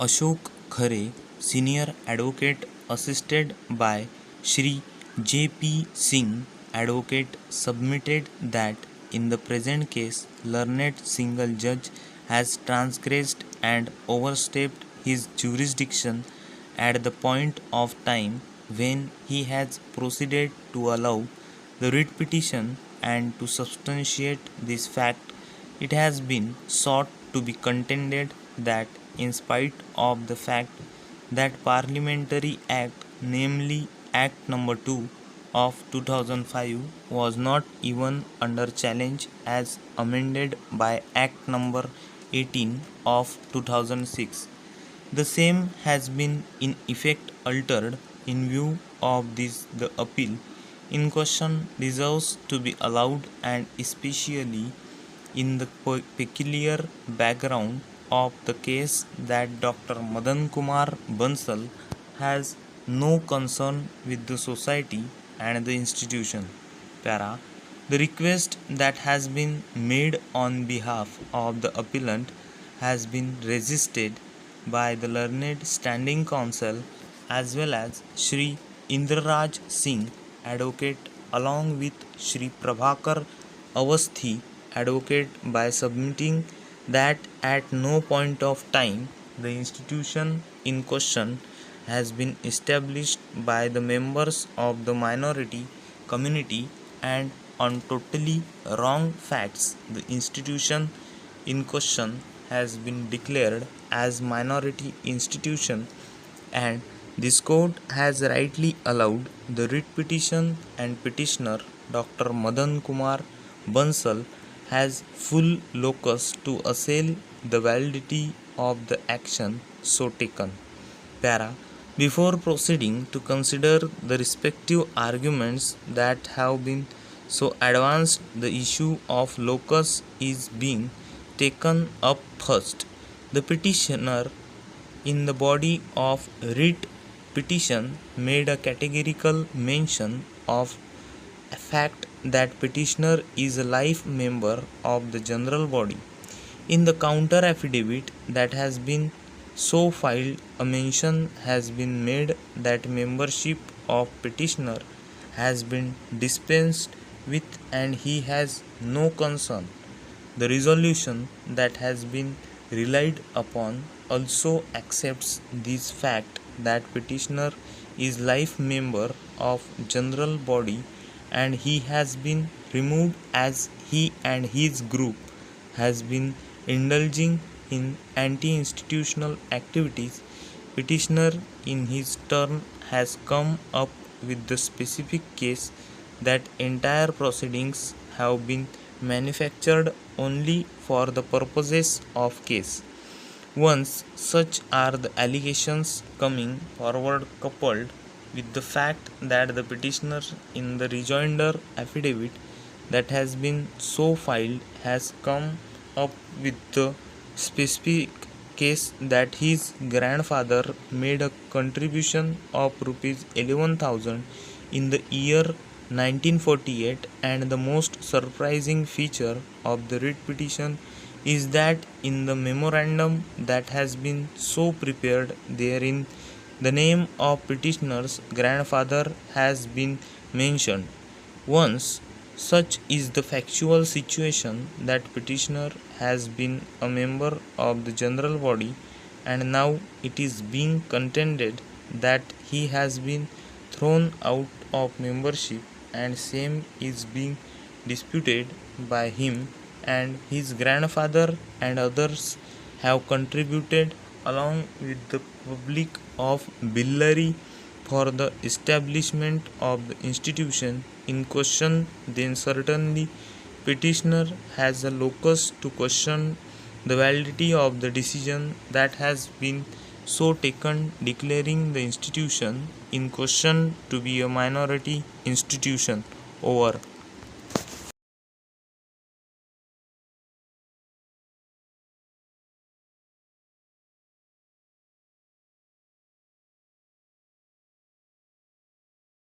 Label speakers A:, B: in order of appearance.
A: Ashok Khare, Senior Advocate, assisted by Shri J.P. Singh, Advocate, submitted that in the present case, learned single judge has transgressed and overstepped his jurisdiction at the point of time when he has proceeded to allow the writ petition, and to substantiate this fact it has been sought to be contended that in spite of the fact that Parliamentary Act, namely Act number 2 of 2005, was not even under challenge as amended by Act number 18 of 2006, the same has been in effect altered. In view of this, the appeal in question deserves to be allowed, and especially in the peculiar background of the case that Dr. Madan Kumar Bansal has no concern with the society and the institution. Para. The request that has been made on behalf of the appellant has been resisted by the learned standing counsel as well as Shri Indraraj Singh, advocate, along with Shri Prabhakar Avasthi, advocate, by submitting that at no point of time the institution in question has been established by the members of the minority community, and on totally wrong facts the institution in question has been declared as minority institution, and this court has rightly allowed the writ petition, and petitioner Dr. Madan Kumar Bansal has full locus to assail the validity of the action so taken. Para. Before proceeding to consider the respective arguments that have been so advanced, the issue of locus is being taken up first. The petitioner in the body of writ petition made a categorical mention of a fact that petitioner is a life member of the general body. In the counter affidavit that has been so filed, a mention has been made that membership of petitioner has been dispensed with and he has no concern. The resolution that has been relied upon also accepts this fact that petitioner is life member of general body and he has been removed as he and his group has been indulging in anti-institutional activities. Petitioner in his turn has come up with the specific case that entire proceedings have been manufactured only for the purposes of case. Once such are the allegations coming forward, coupled with the fact that the petitioner in the rejoinder affidavit that has been so filed has come up with the specific case that his grandfather made a contribution of rupees 11,000 in the year 1948, and the most surprising feature of the writ petition is that in the memorandum that has been so prepared, therein the name of petitioner's grandfather has been mentioned. Once such is the factual situation that petitioner has been a member of the general body, and now it is being contended that he has been thrown out of membership, and same is being disputed by him and his grandfather and others have contributed along with the public of Billari for the establishment of the institution in question, then certainly petitioner has a locus to question the validity of the decision that has been so taken declaring the institution in question to be a minority institution. Over.